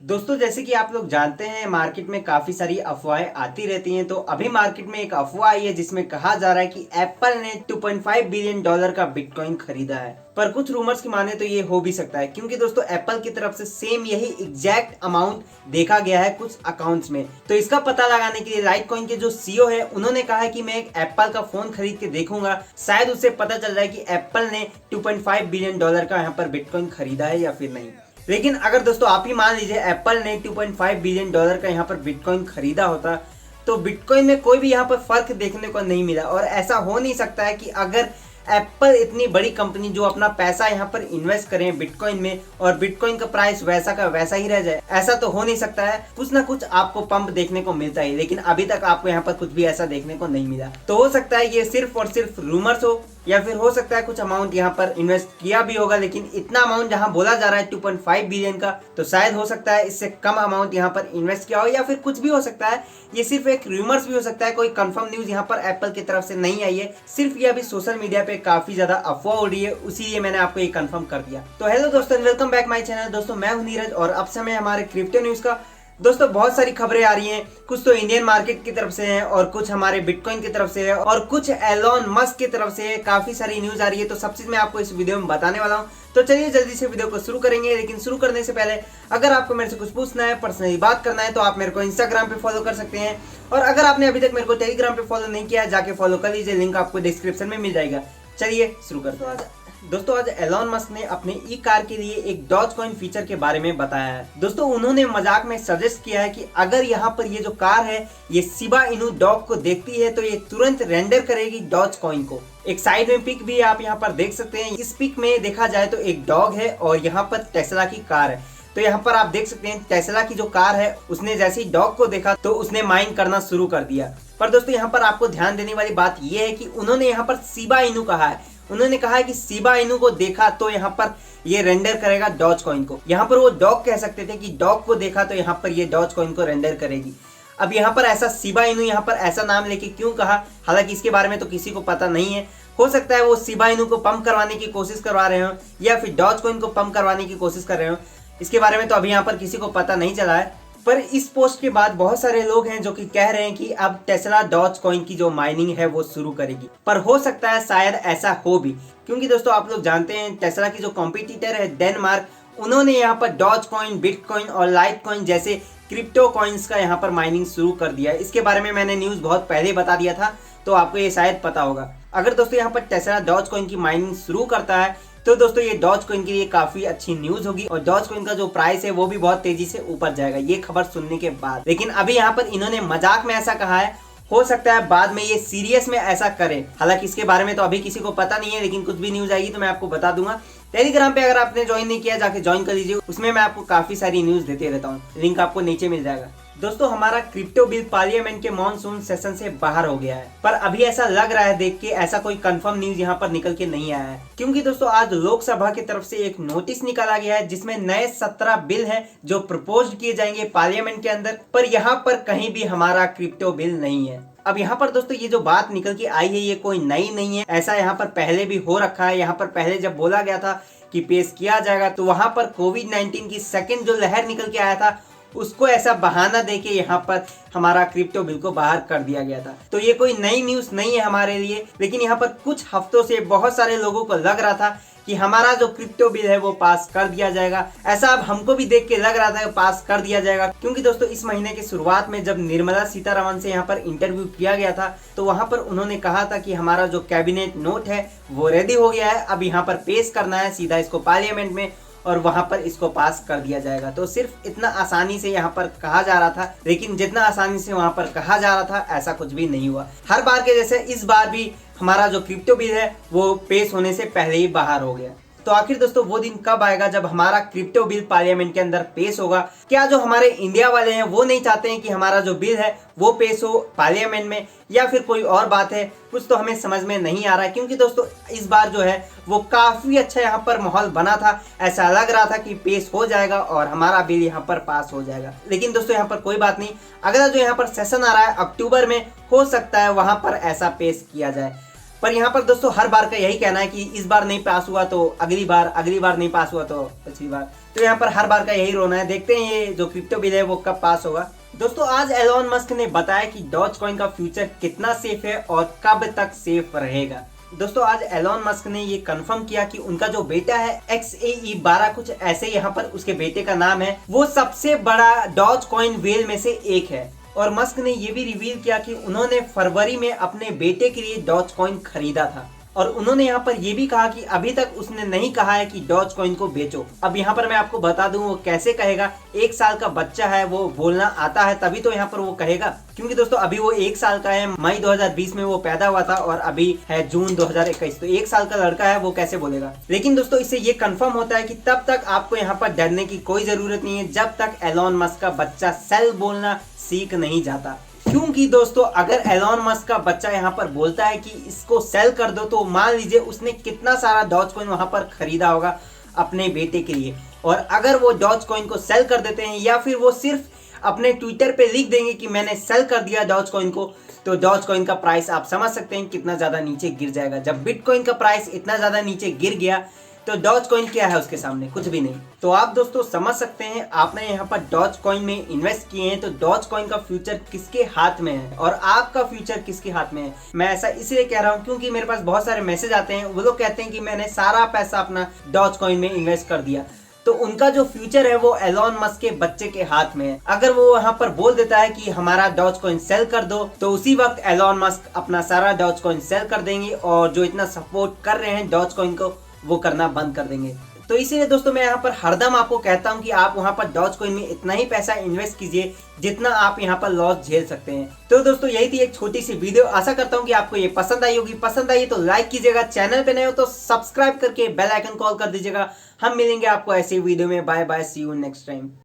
दोस्तों जैसे कि आप लोग जानते हैं मार्केट में काफी सारी अफवाहें आती रहती हैं। तो अभी मार्केट में एक अफवाह आई है जिसमें कहा जा रहा है कि एप्पल ने $2.5 बिलियन का बिटकॉइन खरीदा है। पर कुछ रूमर्स की माने तो ये हो भी सकता है, क्योंकि दोस्तों एप्पल की तरफ से सेम यही एग्जैक्ट अमाउंट देखा गया है कुछ अकाउंट्स में। तो इसका पता लगाने के लिए लाइटकॉइन के जो सीईओ है उन्होंने कहा है कि मैं एक एप्पल का फोन खरीद के देखूंगा, शायद उससे पता चल जाए कि एप्पल ने $2.5 बिलियन का यहाँ पर बिटकॉइन खरीदा है या फिर नहीं। लेकिन अगर दोस्तों आप ही मान लीजिए एप्पल ने $2.5 बिलियन का यहाँ पर बिटकॉइन खरीदा होता तो बिटकॉइन में कोई भी यहाँ पर फर्क देखने को नहीं मिला। और ऐसा हो नहीं सकता है कि अगर एप्पल इतनी बड़ी कंपनी जो अपना पैसा यहाँ पर इन्वेस्ट करें बिटकॉइन में और बिटकॉइन का प्राइस वैसा का वैसा ही रह जाए, ऐसा तो हो नहीं सकता है। कुछ ना कुछ आपको पंप देखने को मिलता है, लेकिन अभी तक आपको यहाँ पर कुछ भी ऐसा देखने को नहीं मिला। तो हो सकता है ये सिर्फ और सिर्फ रूमर्स हो, या फिर हो सकता है कुछ अमाउंट यहाँ पर इन्वेस्ट किया भी होगा। लेकिन इतना अमाउंट जहाँ बोला जा रहा है 2.5 बिलियन का, तो शायद हो सकता है इससे कम अमाउंट यहाँ पर इन्वेस्ट किया हो, या फिर कुछ भी हो सकता है। ये सिर्फ एक रूमर्स भी हो सकता है, कोई कंफर्म न्यूज यहाँ पर एप्पल की तरफ से नहीं आई है। सिर्फ ये अभी सोशल मीडिया पे काफी ज्यादा अफवाह हो रही है, इसीलिए मैंने आपको ये कंफर्म कर दिया। तो हेलो दोस्तों, वेलकम बैक माय चैनल। दोस्तों मैं हूं नीरज और अब समय हमारे क्रिप्टो न्यूज का। दोस्तों बहुत सारी खबरें आ रही हैं, कुछ तो इंडियन मार्केट की तरफ से हैं और कुछ हमारे बिटकॉइन की तरफ से है और कुछ एलोन मस्क की तरफ से है। काफी सारी न्यूज आ रही है, तो सब चीज मैं आपको इस वीडियो में बताने वाला हूं। तो चलिए जल्दी से वीडियो को शुरू करेंगे। लेकिन शुरू करने से पहले अगर आपको मेरे से कुछ पूछना है, पर्सनली बात करना है, तो आप मेरे को इंस्टाग्राम पे फॉलो कर सकते हैं। और अगर आपने अभी तक मेरे को टेलीग्राम पे फॉलो नहीं किया है, जाके फॉलो कर लीजिए, लिंक आपको डिस्क्रिप्शन में मिल जाएगा। चलिए शुरू करते हैं। दोस्तों आज एलोन मस्क ने अपने ई कार के लिए एक डॉज कॉइन फीचर के बारे में बताया है। दोस्तों उन्होंने मजाक में सजेस्ट किया है कि अगर यहाँ पर ये जो कार है ये शिबा इनू डॉग को देखती है तो ये तुरंत रेंडर करेगी डॉज कॉइन को। एक साइड में पिक भी आप यहाँ पर देख सकते हैं। इस पिक में देखा जाए तो एक डॉग है और यहाँ पर टेस्ला की कार है। तो यहाँ पर आप देख सकते हैं टेस्ला की जो कार है उसने जैसे ही डॉग को देखा तो उसने माइन करना शुरू कर दिया। पर दोस्तों यहाँ पर आपको ध्यान देने वाली बात यह है कि उन्होंने यहाँ पर शिबा इनू कहा है। उन्होंने कहा है कि शिबा इनू को देखा तो यहाँ पर ये रेंडर करेगा डॉज कॉइन को। यहाँ पर वो डॉग कह सकते थे कि डॉग को देखा तो यहाँ पर ये डॉज कॉइन को रेंडर करेगी। अब यहाँ पर ऐसा शिबा इनू यहाँ पर ऐसा नाम लेके क्यों कहा, हालांकि इसके बारे में तो किसी को पता नहीं है। हो सकता है वो शिबा इनू को पंप करवाने की कोशिश करवा रहे हो या फिर डॉज कॉइन को पंप करवाने की कोशिश कर रहे हो, इसके बारे में तो अभी यहाँ पर किसी को पता नहीं चला है। पर इस पोस्ट के बाद बहुत सारे लोग हैं जो कि कह रहे हैं कि अब टेस्ला डॉज कॉइन की जो माइनिंग है वो शुरू करेगी। पर हो सकता है शायद ऐसा हो भी, क्योंकि दोस्तों आप लोग जानते हैं टेस्ला की जो कॉम्पिटिटर है डेनमार्क, उन्होंने यहाँ पर डॉज कॉइन, बिटकॉइन और लाइट कॉइन जैसे क्रिप्टो कॉइन्स का यहाँ पर माइनिंग शुरू कर दिया है। इसके बारे में मैंने न्यूज बहुत पहले बता दिया था, तो आपको ये शायद पता होगा। अगर दोस्तों यहाँ पर टेस्ला डॉज कॉइन की माइनिंग शुरू करता है तो दोस्तों ये डॉज कॉइन के लिए काफी अच्छी न्यूज होगी और डॉज कॉइन का जो प्राइस है वो भी बहुत तेजी से ऊपर जाएगा ये खबर सुनने के बाद। लेकिन अभी यहाँ पर इन्होंने मजाक में ऐसा कहा है, हो सकता है बाद में ये सीरियस में ऐसा करे। हालांकि इसके बारे में तो अभी किसी को पता नहीं है, लेकिन कुछ भी न्यूज आएगी तो मैं आपको बता दूंगा। टेलीग्राम पे अगर आपने ज्वाइन नहीं किया जाके ज्वाइन कर लीजिए, उसमें मैं आपको काफी सारी न्यूज देते रहता हूँ, लिंक आपको नीचे मिल जाएगा। दोस्तों हमारा क्रिप्टो बिल पार्लियामेंट के मॉनसून सेशन से बाहर हो गया है, पर अभी ऐसा लग रहा है देख के ऐसा कोई कंफर्म न्यूज यहाँ पर निकल के नहीं आया है। क्योंकि दोस्तों आज लोकसभा की तरफ से एक नोटिस निकाला गया है जिसमें नए 17 बिल हैं जो प्रपोज किए जाएंगे पार्लियामेंट के अंदर, पर यहाँ पर कहीं भी हमारा क्रिप्टो बिल नहीं है। अब यहाँ पर दोस्तों ये जो बात निकल के आई है ये कोई नई नहीं है, ऐसा यहाँ पर पहले भी हो रखा है। यहाँ पर पहले जब बोला गया था कि पेश किया जाएगा तो वहां पर कोविड-19 की सेकेंड जो लहर निकल के आया था उसको ऐसा बहाना देके यहाँ पर हमारा क्रिप्टो बिल को बाहर कर दिया गया था। तो ये कोई नई न्यूज नहीं है हमारे लिए, लेकिन यहाँ पर कुछ हफ्तों से बहुत सारे लोगों को लग रहा था कि हमारा जो क्रिप्टो बिल है वो पास कर दिया जाएगा। ऐसा अब हमको भी देख के लग रहा था कि पास कर दिया जाएगा, क्योंकि दोस्तों इस महीने के शुरुआत में जब निर्मला सीतारमण से यहाँ पर इंटरव्यू किया गया था तो वहां पर उन्होंने कहा था कि हमारा जो कैबिनेट नोट है वो रेडी हो गया है, अब यहाँ पर पेश करना है सीधा इसको पार्लियामेंट में और वहां पर इसको पास कर दिया जाएगा। तो सिर्फ इतना आसानी से यहाँ पर कहा जा रहा था, लेकिन जितना आसानी से वहां पर कहा जा रहा था ऐसा कुछ भी नहीं हुआ। हर बार के जैसे इस बार भी हमारा जो क्रिप्टो बिल है वो पेश होने से पहले ही बाहर हो गया। तो आखिर दोस्तों वो दिन कब आएगा जब हमारा क्रिप्टो बिल पार्लियामेंट के अंदर पेश होगा? क्या जो हमारे इंडिया वाले हैं वो नहीं चाहते हैं कि हमारा जो बिल है वो पेश हो पार्लियामेंट में, या फिर कोई और बात है? कुछ तो हमें समझ में नहीं आ रहा है, क्योंकि दोस्तों इस बार जो है वो काफी अच्छा यहाँ पर माहौल बना था। ऐसा लग रहा था कि पेश हो जाएगा और हमारा बिल यहाँ पर पास हो जाएगा। लेकिन दोस्तों यहाँ पर कोई बात नहीं, अगला जो यहाँ पर सेशन आ रहा है अक्टूबर में, हो सकता है वहां पर ऐसा पेश किया जाए। पर यहाँ पर दोस्तों हर बार का यही कहना है कि इस बार नहीं पास हुआ तो अगली बार नहीं पास हुआ तो पिछली बार। तो यहाँ पर हर बार का यही रोना है। देखते हैं ये जो क्रिप्टो बिल है वो कब पास होगा। दोस्तों आज एलोन मस्क ने बताया कि डॉज कॉइन का फ्यूचर कितना सेफ है और कब तक सेफ रहेगा। दोस्तों आज एलोन मस्क ने ये कंफर्म किया कि उनका जो बेटा है XAE12 कुछ ऐसे यहाँ पर उसके बेटे का नाम है, वो सबसे बड़ा डॉज कॉइन व्हेल में से एक है। और मस्क ने ये भी रिवील किया कि उन्होंने फरवरी में अपने बेटे के लिए डॉज कॉइन खरीदा था। और उन्होंने यहाँ पर यह भी कहा कि अभी तक उसने नहीं कहा है कि डॉज कॉइन को बेचो। अब यहाँ पर मैं आपको बता दूं वो कैसे कहेगा। 1 साल का बच्चा है, वो बोलना आता है तभी तो यहाँ पर वो कहेगा, क्योंकि दोस्तों अभी वो 1 साल का है। मई 2020 में वो पैदा हुआ था और अभी है जून 2021, तो 1 साल का लड़का है, वो कैसे बोलेगा। लेकिन दोस्तों इससे ये कंफर्म होता है कि तब तक आपको यहाँ पर डरने की कोई जरूरत नहीं है जब तक एलोन मस्क का बच्चा सेल बोलना सीख नहीं जाता। क्योंकि दोस्तों अगर एलोन मस्क का बच्चा यहाँ पर बोलता है कि इसको सेल कर दो, तो मान लीजिए उसने कितना सारा डॉज कॉइन वहां पर खरीदा होगा अपने बेटे के लिए, और अगर वो डॉज कॉइन को सेल कर देते हैं या फिर वो सिर्फ अपने ट्विटर पे लिख देंगे कि मैंने सेल कर दिया डॉज कॉइन को, तो डॉज कॉइन का प्राइस आप समझ सकते हैं कितना ज्यादा नीचे गिर जाएगा। जब बिटकॉइन का प्राइस इतना ज्यादा नीचे गिर गया तो डॉज कॉइन क्या है उसके सामने, कुछ भी नहीं। तो आप दोस्तों समझ सकते हैं, आपने यहाँ पर डॉज कॉइन में इन्वेस्ट किए हैं तो डॉज कॉइन का फ्यूचर किसके हाथ में है और आपका फ्यूचर किसके हाथ में है। मैं ऐसा इसलिए कह रहा हूँ क्योंकि मेरे पास बहुत सारे मैसेज आते हैं, वो लोग कहते हैं कि मैंने सारा पैसा अपना डॉज कॉइन में इन्वेस्ट कर दिया, तो उनका जो फ्यूचर है वो एलोन मस्क के बच्चे के हाथ में है। अगर वो यहाँ पर बोल देता है कि हमारा डॉज कॉइन सेल कर दो, तो उसी वक्त एलोन मस्क अपना सारा डॉज कॉइन सेल कर देंगे और जो इतना सपोर्ट कर रहे हैं डॉज कॉइन को वो करना बंद कर देंगे। तो इसीलिए दोस्तों मैं यहाँ पर हरदम आपको कहता हूँ कि आप वहाँ पर डॉज कॉइन में इतना ही पैसा इन्वेस्ट कीजिए जितना आप यहाँ पर लॉस झेल सकते हैं। तो दोस्तों यही थी एक छोटी सी वीडियो, आशा करता हूँ कि आपको ये पसंद आई होगी। पसंद आई तो लाइक कीजिएगा, चैनल पे नए हो तो सब्सक्राइब करके बेल आइकन कॉल कर दीजिएगा। हम मिलेंगे आपको ऐसी वीडियो में। Bye bye, see you next time.